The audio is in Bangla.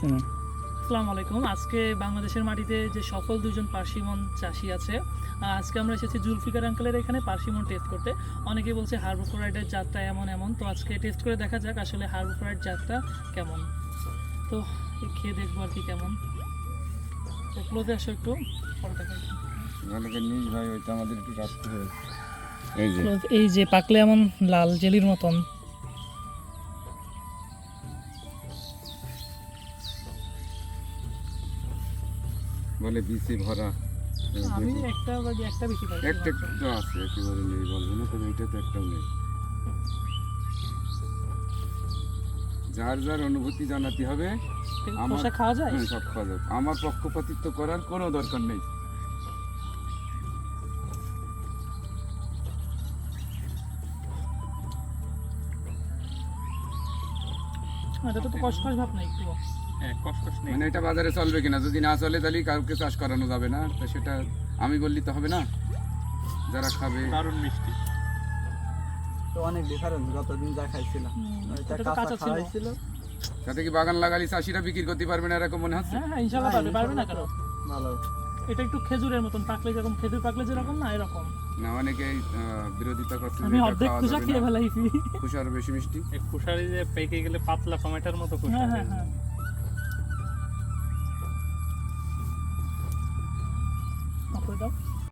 আসসালামু আলাইকুম। আজকে বাংলাদেশের মাটিতে যে সফল দুজন পার্সিমন চাষি আছে, আজকে আমরা এসেছি জুলফিকার আঙ্কেলের এখানে পার্সিমন টেস্ট করতে। অনেকেই বলছে হার্বোফ্লোরাইডের জাতটা এমন এমন, তো আজকে টেস্ট করে দেখা যাক আসলে হার্বোফ্লোরাইড জাতটা কেমন। তো খেয়ে দেখবো আর কি কেমন। তো ক্লোজে আসো একটু, পরে দেখাই। ভাই ওইটা আমাদের একটু রাখতে হবে। এই যে পাকলে এমন লাল জেলির মতন। বলে বিসি ভরা। আমি একটা বেশি পাই, একটা তো আছে, একেবারে নেই বলবো না, তবে এটা তো একটাও নেই। যার যার অনুভূতি জানাতে হবে। খোসা খাওয়া যায়? সব খাওয়া যাবে। আমার পক্ষপাতিত্ব করার কোনো দরকার নেই। এটা তো কষকষ ভাব নাই একটু। মানে এটা বাজারে চলবে কিনা, যদি না চলে তাহলে কাউকে চাষ করানো যাবে না, তো সেটা আমি বললি তো হবে না। যারা খাবে। দারুণ মিষ্টি। তো অনেক ডিফারেন্স গতদিন যা খাইছিলাম, এটা কাঁচা খাওয়াইছিল। তাতে কি বাগান লাগালি চাষিরা বিক্রি করতে পারবে না এরকম মনে হচ্ছে? হ্যাঁ ইনশাআল্লাহ পারবে না কেন? ভালো। এটা একটু খেজুরের মতন পাকলে, যেরকম খেজুর পাকলে যেরকম না এরকম না, অনেকেই বিরোধিতা করছে। আমি অর্ধেক খোসা খেয়ে ফেলাইছি। খোসা আরো বেশি মিষ্টি। এই খোসারি যে পেকে গেলে পাতলা টমেটোর মতো খোসা। হ্যাঁ হ্যাঁ হ্যাঁ। আপনি দাও।